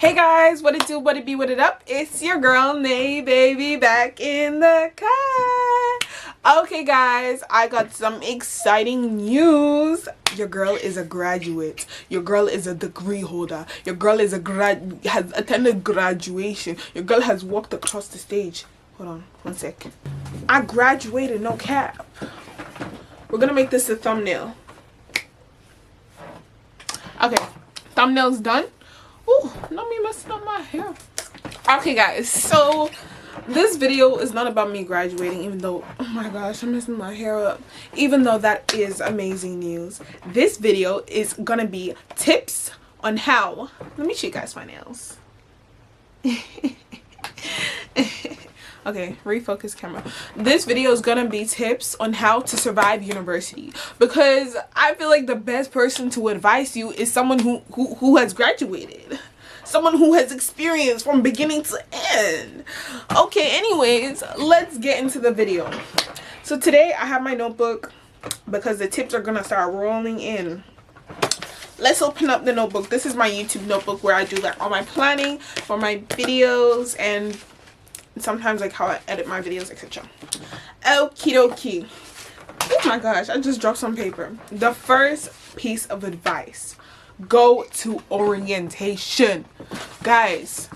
Hey guys, what it do, what it be, what it up? It's your girl Nay baby back in the car. Okay guys, I got some exciting news. Your girl is a graduate. Your girl is a degree holder. Your girl is has attended graduation. Your girl has walked across the stage. Hold on, one sec. I graduated, no cap. We're gonna make this a thumbnail. Okay, thumbnail's done. Ooh, not me messing up my hair. Okay guys, so this video is not about me graduating, even though, oh my gosh, I'm messing my hair up, even though that is amazing news. This video is gonna be tips on how, let me show you guys my nails. Okay, refocus camera. This video is gonna be tips on how to survive university, because I feel like the best person to advise you is someone who has graduated, someone who has experience from beginning to end. Okay, anyways, let's get into the video. So today I have my notebook because the tips are gonna start rolling in. Let's open up the notebook. This is my YouTube notebook where I do like all my planning for my videos and sometimes like how I edit my videos, etc. Okie dokie. Oh my gosh, I just dropped some paper. The first piece of advice: go to orientation. Guys,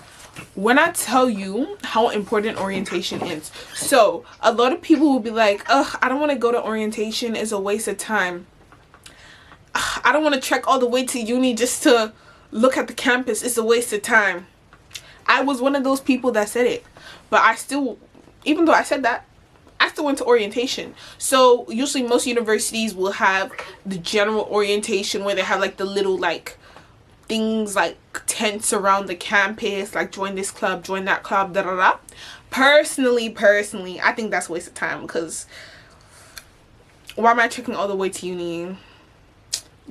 when I tell you how important orientation is, so a lot of people will be like, ugh, I don't want to go to orientation, it's a waste of time. Ugh, I don't want to trek all the way to uni just to look at the campus, it's a waste of time. I was one of those people that said it, but I still, even though I said that, I still went to orientation. So usually most universities will have the general orientation where they have like the little like things like tents around the campus, like join this club, join that club, da da da. Personally, I think that's a waste of time, because why am I trekking all the way to uni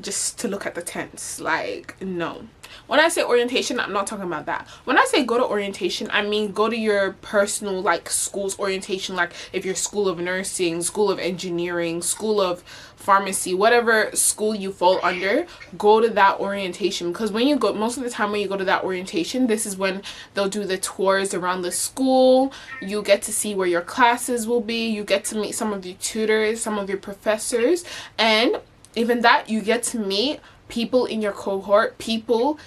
just to look at the tents? Like, no. When I say orientation, I'm not talking about that. When I say go to orientation, I mean go to your personal like school's orientation, like if you're school of nursing, school of engineering, school of pharmacy, whatever school you fall under, go to that orientation. Because when you go, most of the time when you go to that orientation, this is when they'll do the tours around the school. You get to see where your classes will be, you get to meet some of your tutors, some of your professors, and even that, you get to meet people in your cohort, people,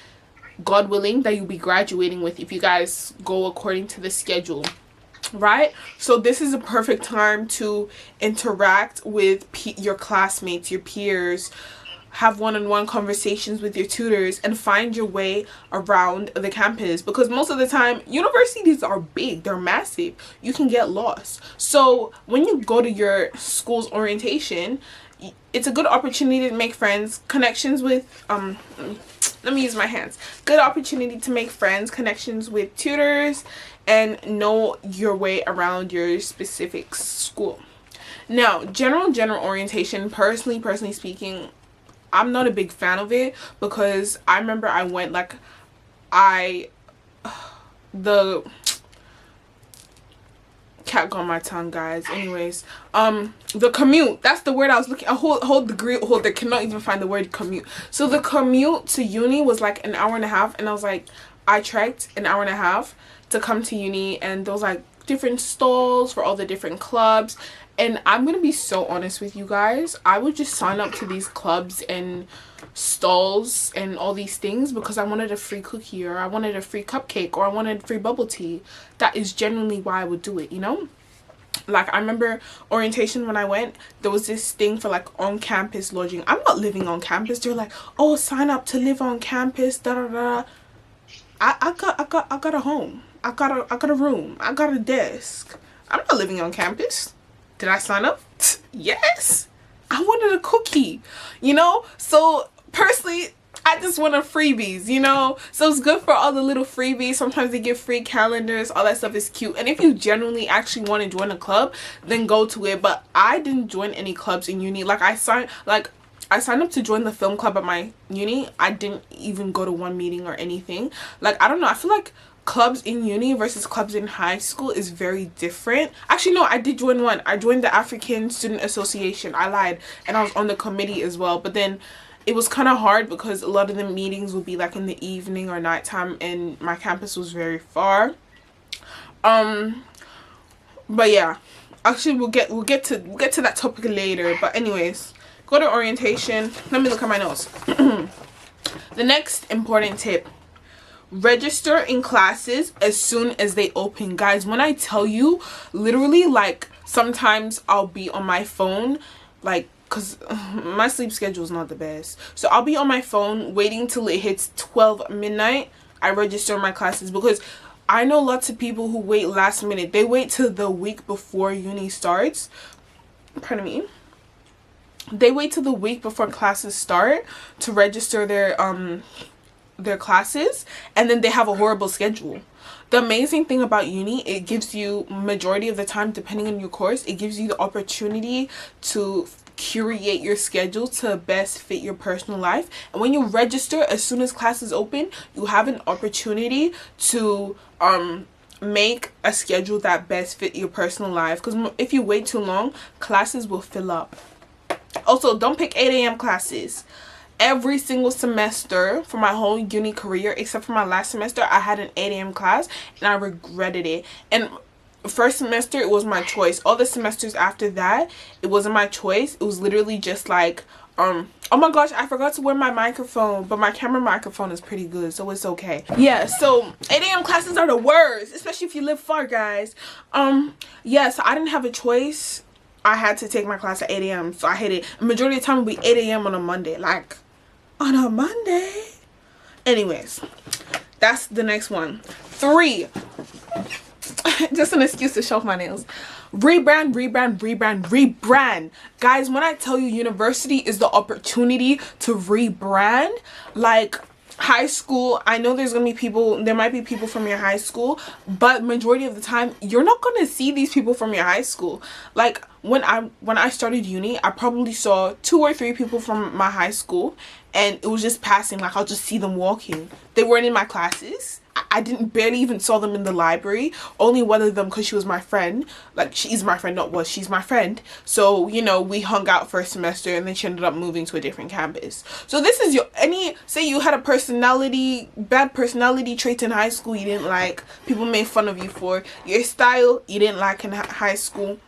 God willing, that you'll be graduating with if you guys go according to the schedule, right? So this is a perfect time to interact with your classmates, your peers, have one-on-one conversations with your tutors, and find your way around the campus, because most of the time universities are big, they're massive, you can get lost. So when you go to your school's orientation, it's a good opportunity to make friends, connections with let me use my hands, good opportunity to make friends, connections with tutors, and know your way around your specific school. Now, general orientation, personally speaking, I'm not a big fan of it, because I remember I went like the cat got my tongue, guys. Anyways, the commute, that's the word I was looking. I hold degree holder cannot even find the word commute. So the commute to uni was like an hour and a half, and I was like, I trekked an hour and a half to come to uni, and there was like different stalls for all the different clubs. And I'm gonna be so honest with you guys, I would just sign up to these clubs and stalls and all these things because I wanted a free cookie, or I wanted a free cupcake, or I wanted free bubble tea. That is genuinely why I would do it, you know? Like, I remember orientation when I went, there was this thing for like on-campus lodging. I'm not living on campus. They're like, oh, sign up to live on campus, da da da. I got a home. I got a room. I got a desk. I'm not living on campus. Did I sign up? Yes. I wanted a cookie, you know? So personally, I just wanted freebies, you know? So it's good for all the little freebies. Sometimes they give free calendars. All that stuff is cute. And if you genuinely actually want to join a club, then go to it. But I didn't join any clubs in uni. Like I signed up to join the film club at my uni. I didn't even go to one meeting or anything. Like, I don't know. I feel like clubs in uni versus clubs in high school is very different. Actually, no, I did join one. I joined the African Student Association. I lied. And I was on the committee as well. But then it was kind of hard because a lot of the meetings would be like in the evening or nighttime, and my campus was very far. But yeah, actually we'll get to that topic later. But anyways, go to orientation. Let me look at my notes. The next important tip: register in classes as soon as they open. Guys, when I tell you, literally, like, sometimes I'll be on my phone, like, because my sleep schedule is not the best, so I'll be on my phone waiting till it hits 12 midnight. I register my classes, because I know lots of people who wait last minute. They wait till the week before uni starts. Pardon me. They wait till the week before classes start to register their classes, and then they have a horrible schedule. The amazing thing about uni, it gives you, majority of the time, depending on your course, it gives you the opportunity to curate your schedule to best fit your personal life. And when you register as soon as classes open, you have an opportunity to make a schedule that best fit your personal life, because if you wait too long, classes will fill up. Also, don't pick 8 a.m. classes. Every single semester for my whole uni career, except for my last semester, I had an 8 a.m. class, and I regretted it. And first semester, it was my choice. All the semesters after that, it wasn't my choice. It was literally just like, oh my gosh, I forgot to wear my microphone, but my camera microphone is pretty good, so it's okay. Yeah, so 8 a.m. classes are the worst, especially if you live far, guys. Yeah, so I didn't have a choice. I had to take my class at 8 a.m. so I hated it. The majority of the time it would be 8 a.m. on a Monday. Like, on a Monday? Anyways, that's the next one. 3. Just an excuse to show off my nails. Rebrand, rebrand, rebrand, rebrand. Guys, when I tell you university is the opportunity to rebrand, like, high school, I know there's gonna be people, there might be people from your high school, but majority of the time you're not gonna see these people from your high school. Like, when I started uni, I probably saw 2 or 3 people from my high school, and it was just passing. Like, I'll just see them walking. They weren't in my classes. I didn't barely even saw them in the library. Only one of them, because she was my friend. Like, she's my friend, not was, she's my friend. So, you know, we hung out first semester, and then she ended up moving to a different campus. So this is your, say you had a bad personality traits in high school you didn't like, people made fun of you for, your style you didn't like in high school.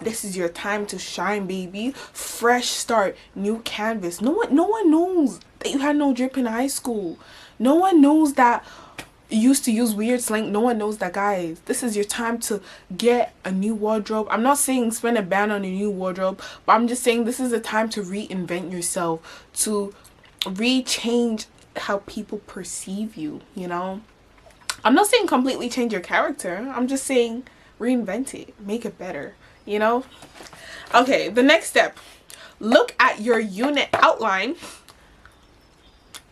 This is your time to shine, baby. Fresh start, new canvas. No one knows that you had no drip in high school. No one knows that you used to use weird slang. No one knows that, guys. This is your time to get a new wardrobe. I'm not saying spend a ban on a new wardrobe, but I'm just saying this is a time to reinvent yourself, to rechange how people perceive you, you know? I'm not saying completely change your character. I'm just saying reinvent it, make it better, you know? Okay, the next step. Look at your unit outline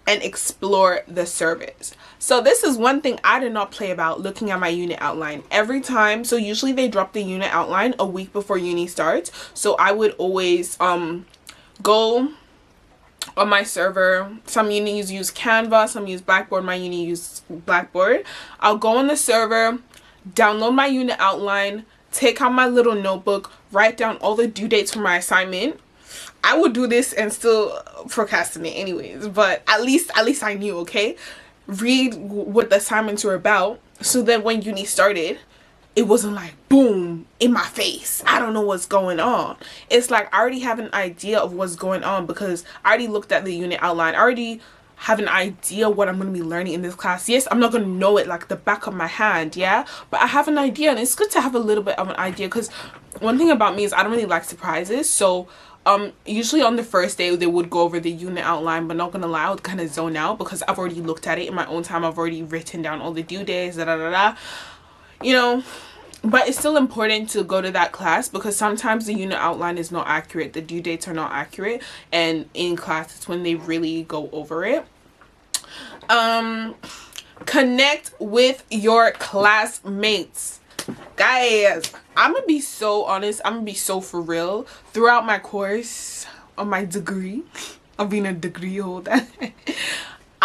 and explore the service. So this is one thing I did not play about, looking at my unit outline. Every time, so usually they drop the unit outline a week before uni starts. So I would always go on my server. Some unis use Canva, some use Blackboard. My uni use Blackboard. I'll go on the server, download my unit outline, take out my little notebook, write down all the due dates for my assignment. I would do this and still procrastinate anyways, but at least I knew, okay? Read what the assignments were about, so that when uni started, it wasn't like boom in my face, I don't know what's going on. It's like I already have an idea of what's going on, because I already looked at the unit outline. I already have an idea what I'm going to be learning in this class. Yes, I'm not going to know it like the back of my hand, yeah, but I have an idea, and it's good to have a little bit of an idea, because one thing about me is I don't really like surprises. So usually on the first day they would go over the unit outline, but not gonna lie, I would kind of zone out because I've already looked at it in my own time. I've already written down all the due days, you know. But it's still important to go to that class, because sometimes the unit outline is not accurate, the due dates are not accurate, and in class it's when they really go over it. Connect with your classmates. Guys, I'm gonna be so honest, I'm gonna be so for real. Throughout my course, on my degree of being a degree holder,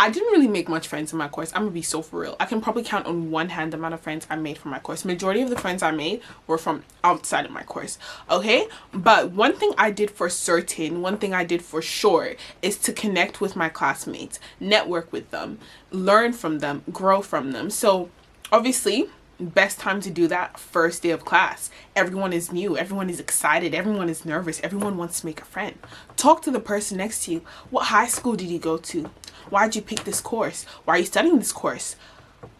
I didn't really make much friends in my course. I'm gonna be so for real. I can probably count on one hand the amount of friends I made from my course. Majority of the friends I made were from outside of my course. Okay, but one thing I did for certain, one thing I did for sure, is to connect with my classmates, network with them, learn from them, grow from them. So obviously, best time to do that, first day of class. Everyone is new, everyone is excited, everyone is nervous, everyone wants to make a friend. Talk to the person next to you. What high school did you go to? Why did you pick this course? Why are you studying this course?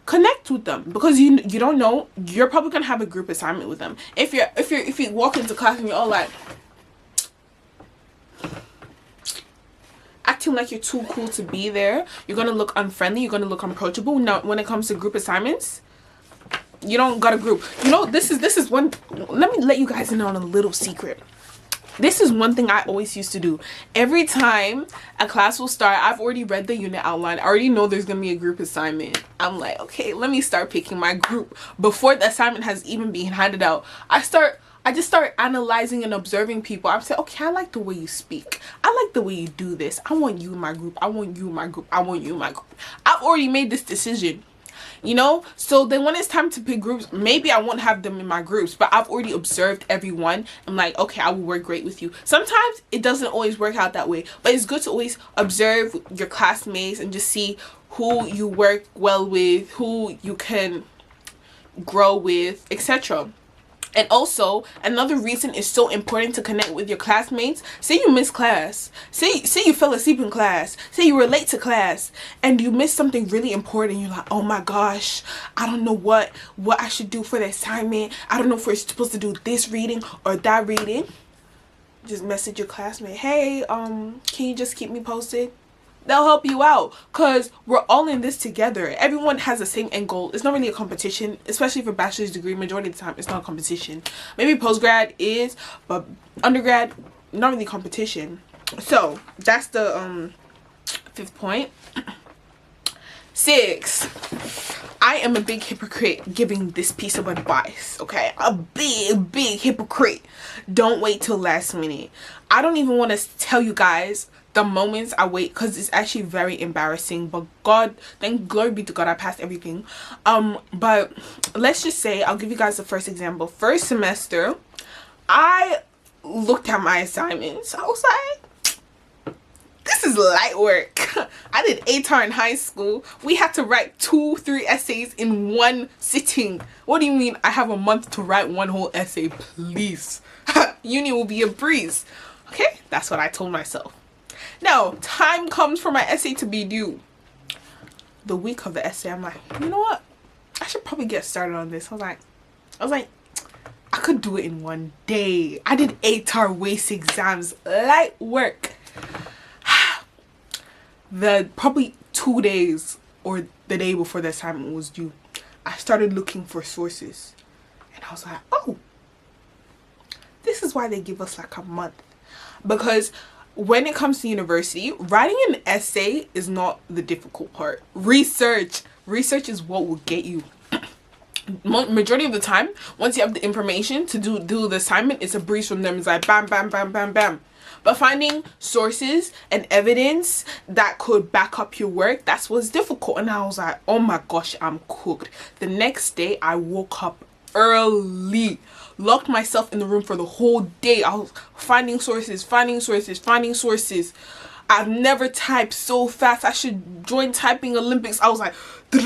Connect with them, because you don't know, you're probably gonna have a group assignment with them. If you walk into class and you're all like acting like you're too cool to be there, you're gonna look unfriendly, you're gonna look unapproachable. Now when it comes to group assignments, you don't got a group. You know, this is one, let me let you guys in on a little secret. This is one thing I always used to do. Every time a class will start, I've already read the unit outline. I already know there's gonna be a group assignment. I'm like, okay, let me start picking my group before the assignment has even been handed out. I just start analyzing and observing people. I'm saying, okay, I like the way you speak. I like the way you do this. I want you in my group. I want you in my group. I want you in my group. I've already made this decision. You know, so then when it's time to pick groups, maybe I won't have them in my groups, but I've already observed everyone. I'm like, okay, I will work great with you. Sometimes it doesn't always work out that way, but it's good to always observe your classmates and just see who you work well with, who you can grow with, etc. And also, another reason it's so important to connect with your classmates. Say you miss class. Say you fell asleep in class. Say you were late to class and you missed something really important. You're like, oh my gosh, I don't know what I should do for the assignment. I don't know if we're supposed to do this reading or that reading. Just message your classmate. Hey, can you just keep me posted? They'll help you out, because we're all in this together. Everyone has the same end goal. It's not really a competition, especially for bachelor's degree. Majority of the time it's not a competition. Maybe postgrad is, but undergrad, not really competition. So that's the 5th point. 6, I am a big hypocrite giving this piece of advice. Okay, a big hypocrite. Don't wait till last minute. I don't even want to tell you guys the moments I wait, because it's actually very embarrassing, but God, thank glory be to God, I passed everything. But let's just say, I'll give you guys the first example. First semester, I looked at my assignments. I was like, this is light work. I did ATAR in high school. We had to write 2-3 essays in one sitting. What do you mean I have a month to write one whole essay? Please. Uni will be a breeze. Okay, that's what I told myself. Now, time comes for my essay to be due. The week of the essay, I'm like, you know what? I should probably get started on this. I was like, I could do it in one day. I did ATAR waste exams, light work. Probably 2 days or the day before the assignment was due, I started looking for sources. And I was like, oh, this is why they give us like a month. Because when it comes to university, writing an essay is not the difficult part. Research is what will get you. Majority of the time, once you have the information to do the assignment, it's a breeze from them. It's like bam, bam, bam, bam, bam. But finding sources and evidence that could back up your work, that's what's difficult. And I was like, oh my gosh, I'm cooked. The next day, I woke up early, locked myself in the room for the whole day. I was finding sources. I've never typed so fast. I should join typing Olympics. I was like, I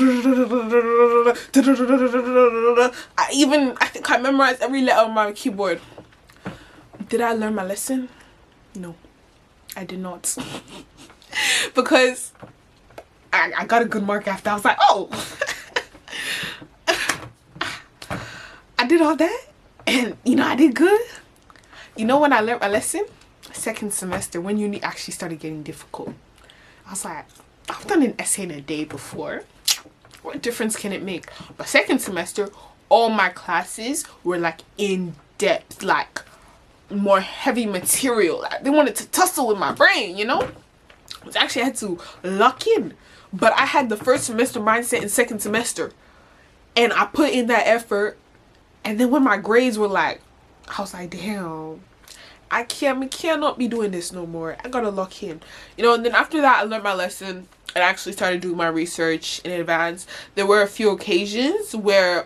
think I memorized every letter on my keyboard. Did I learn my lesson? No, I did not. Because I got a good mark after. I was like, oh, I did all that, and I did good. When I learned my lesson? Second semester, when uni actually started getting difficult. I was like, I've done an essay in a day before. What difference can it make? But second semester, all my classes were like in depth, like more heavy material. Like, they wanted to tussle with my brain, Which actually I had to lock in. But I had the first semester mindset in second semester, and I put in that effort. And then when my grades were like, I was like, damn, I cannot be doing this no more. I gotta lock in. And then after that, I learned my lesson. and actually started doing my research in advance, there were a few occasions where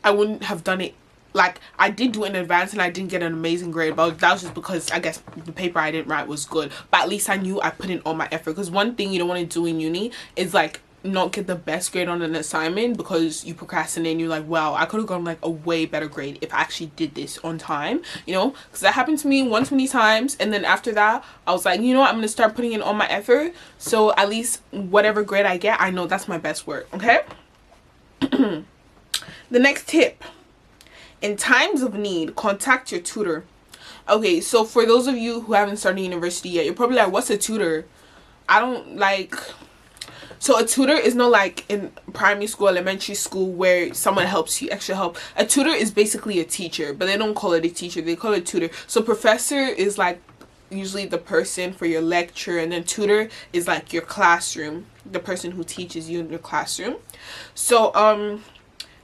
I wouldn't have done it. Like, I did do it in advance and I didn't get an amazing grade, but that was just because I guess the paper I didn't write was good. But at least I knew I put in all my effort, because one thing you don't want to do in uni is like not get the best grade on an assignment because you procrastinate and you're like, wow, I could have gotten like a way better grade if I actually did this on time, you know, because that happened to me one too many times. And then after that I was like, you know what, I'm gonna start putting in all my effort, so at least whatever grade I get, I know that's my best work. Okay. The next tip: in times of need, contact your tutor. Okay, so for those of you who haven't started university yet, you're probably like, what's a tutor? I don't like... So a tutor is not like in primary school, elementary school, where someone helps you, extra help. A tutor is basically a teacher, but they don't call it a teacher, they call it tutor. So professor is like usually the person for your lecture, and then tutor is like your classroom, the person who teaches you in your classroom. So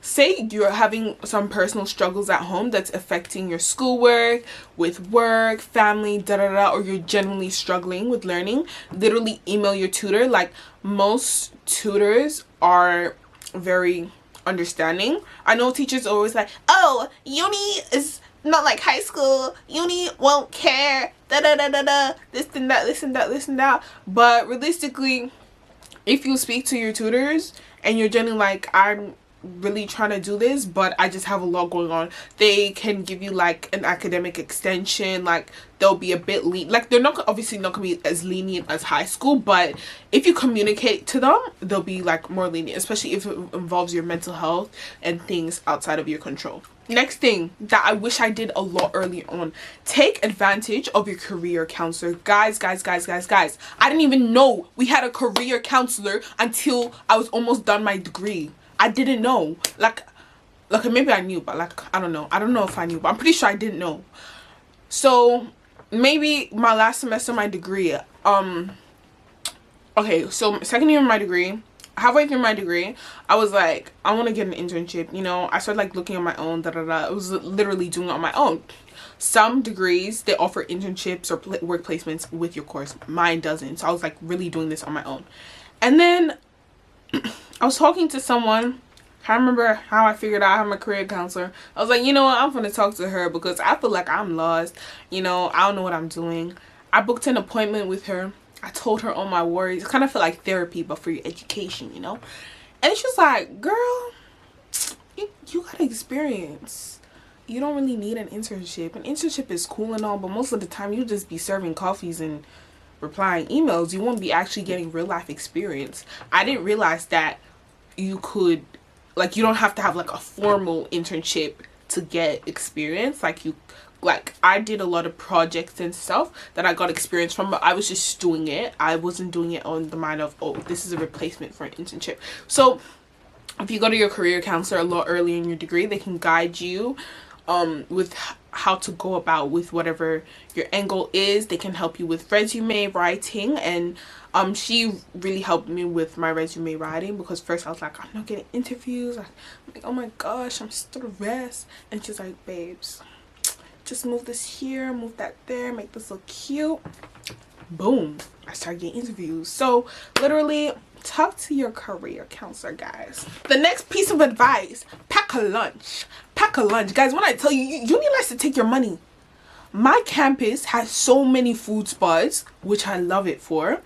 say you're having some personal struggles at home that's affecting your schoolwork, with work, family, or you're generally struggling with learning, literally email your tutor. Like, most tutors are very understanding. I know teachers are always like, oh, uni is not like high school, uni won't care, this and that, this and that, this and that. But realistically, if you speak to your tutors and you're generally like, I'm really trying to do this, but I just have a lot going on, they can give you like an academic extension. Like, they'll be a bit like, they're not obviously not gonna be as lenient as high school, but if you communicate to them, they'll be like more lenient, especially if it involves your mental health and things outside of your control. Next thing that I wish I did a lot early on: take advantage of your career counselor. Guys, I didn't even know we had a career counselor until I was almost done my degree. I didn't know. Like maybe I knew, but like, I don't know if I knew, but I'm pretty sure I didn't know. So maybe my last semester of my degree, okay, so second year of my degree, halfway through my degree, I was like, I want to get an internship, you know. I started like looking on my own, I was literally doing it on my own. Some degrees, they offer internships or work placements with your course. Mine doesn't. So I was like really doing this on my own. And then I was talking to someone. I can't remember how I figured out I'm a career counselor. I was like, you know what, I'm gonna talk to her because I feel like I'm lost, you know, I don't know what I'm doing. I booked an appointment with her. I told her all my worries. It kind of felt like therapy, but for your education, you know. And she was like, girl, you got experience. You don't really need an internship. An internship is cool and all, but most of the time you just be serving coffees and replying emails. You won't be actually getting real life experience. I didn't realize that you could, like, you don't have to have like a formal internship to get experience. Like I did a lot of projects and stuff that I got experience from, but I was just doing it. I wasn't doing it on the mind of, oh, this is a replacement for an internship. So if you go to your career counselor a lot early in your degree, they can guide you with how to go about with whatever your end goal is. They can help you with resume writing, and she really helped me with my resume writing, because first I was like, I'm not getting interviews. I'm like, oh my gosh, I'm stressed. And she's like, babes, just move this here, move that there, make this look cute. Boom, I started getting interviews. So literally, talk to your career counselor, guys. The next piece of advice: pack a lunch. Pack a lunch, guys. When I tell you, uni likes to take your money. My campus has so many food spots, which I love it for.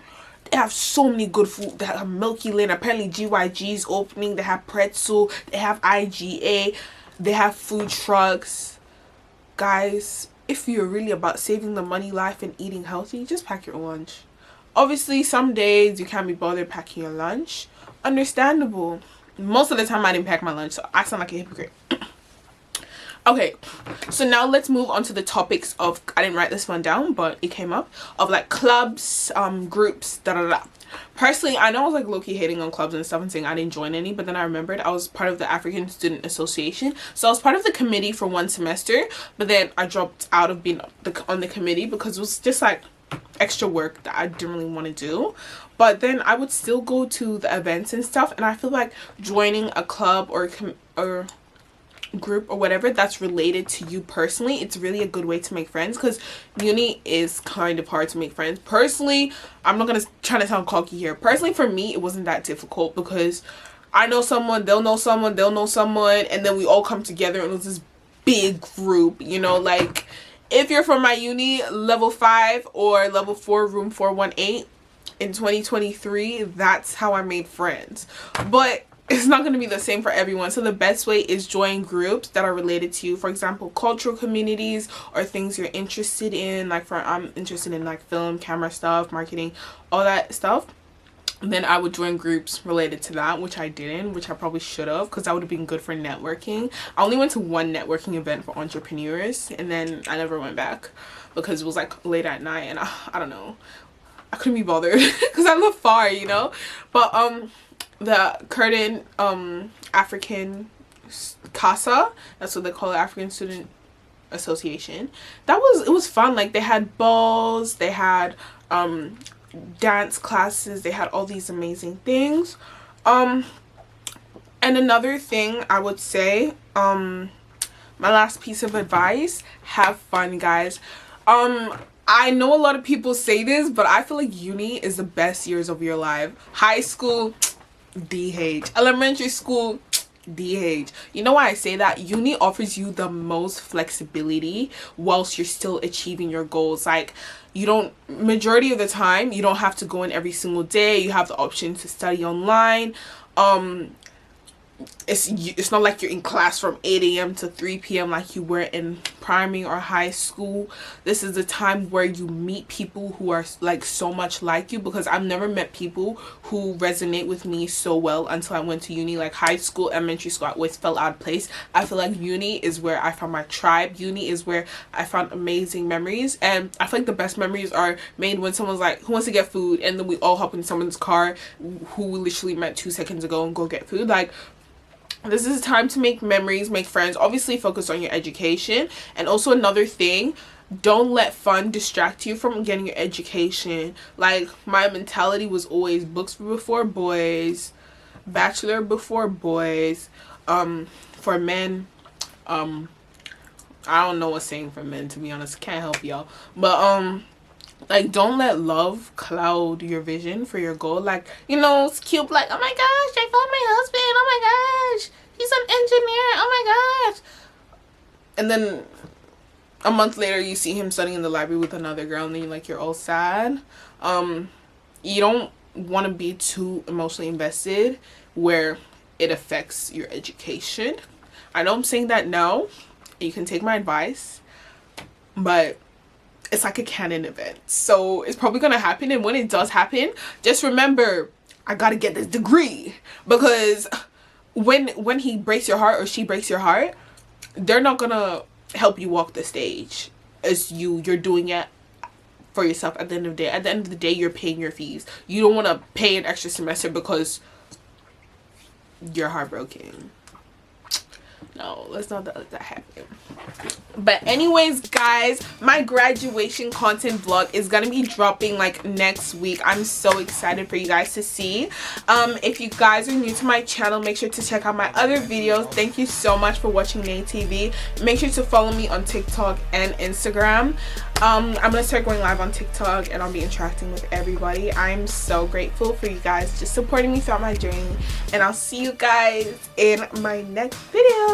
They have so many good food. They have Milky Lane. Apparently GYG's opening. They have pretzel. They have IGA. They have food trucks. Guys, if you're really about saving the money life and eating healthy, just pack your lunch. Obviously, some days you can't be bothered packing your lunch. Understandable. Most of the time I didn't pack my lunch, so I sound like a hypocrite. Okay, so now let's move on to the topics of, I didn't write this one down, but it came up, of like clubs, groups, Personally, I know I was like low-key hating on clubs and stuff and saying I didn't join any, but then I remembered I was part of the African Student Association. So I was part of the committee for one semester, but then I dropped out of being on the committee because it was just like extra work that I didn't really want to do. But then I would still go to the events and stuff, and I feel like joining a club or group or whatever that's related to you personally. It's really a good way to make friends, because uni is kind of hard to make friends. Personally, I'm not gonna try to sound cocky here. Personally, for me, it wasn't that difficult, because I know someone, they'll know someone, they'll know someone, and then we all come together and it was this big group, you know. Like, if you're from my uni, level 5 or level 4, room 418 in 2023, that's how I made friends. But it's not going to be the same for everyone. So the best way is join groups that are related to you. For example, cultural communities or things you're interested in. Like, I'm interested in like film, camera stuff, marketing, all that stuff. Then I would join groups related to that, which I didn't, which I probably should have, because that would have been good for networking. I only went to one networking event for entrepreneurs, and then I never went back because it was like late at night, and I don't know, I couldn't be bothered because I live far, you know. But the Curtin African CASA, that's what they call it, African Student Association, it was fun. Like, they had balls, they had dance classes, they had all these amazing things. And another thing I would say, my last piece of advice, have fun, guys. I know a lot of people say this, but I feel like uni is the best years of your life. High school, DH. Elementary school, DH. You know why I say that? Uni offers you the most flexibility whilst you're still achieving your goals. Like, majority of the time, you don't have to go in every single day. You have the option to study online. It's not like you're in class from 8 a.m. to 3 p.m. like you were in primary or high school. This is the time where you meet people who are like so much like you, because I've never met people who resonate with me so well until I went to uni. Like, high school, elementary school, I always felt out of place. I feel like uni is where I found my tribe. Uni is where I found amazing memories, and I feel like the best memories are made when someone's like, who wants to get food, and then we all hop in someone's car who we literally met 2 seconds ago and go get food. Like, this is time to make memories, make friends. Obviously, focus on your education. And also, another thing, don't let fun distract you from getting your education. Like, my mentality was always books before boys, bachelor before boys. For men, I don't know what's saying for men, to be honest. Can't help y'all. But like, don't let love cloud your vision for your goal. Like, you know, it's cute, like, oh my gosh, I found my husband, oh my gosh, he's an engineer, oh my gosh. And then a month later, you see him studying in the library with another girl, and then you're all sad. You don't want to be too emotionally invested where it affects your education. I know I'm saying that now, you can take my advice, but it's like a canon event, so it's probably gonna happen. And when it does happen, just remember, I gotta get this degree, because when he breaks your heart or she breaks your heart, they're not gonna help you walk the stage. As you're doing it for yourself. At the end of the day, you're paying your fees. You don't want to pay an extra semester because you're heartbroken. No, let's not let that happen. But anyways, guys, my graduation content vlog is gonna be dropping like next week. I'm so excited for you guys to see. If you guys are new to my channel, make sure to check out my other videos. Thank you so much for watching Nay TV. Make sure to follow me on TikTok and Instagram. I'm gonna start going live on TikTok, and I'll be interacting with everybody. I'm so grateful for you guys just supporting me throughout my journey, and I'll see you guys in my next video.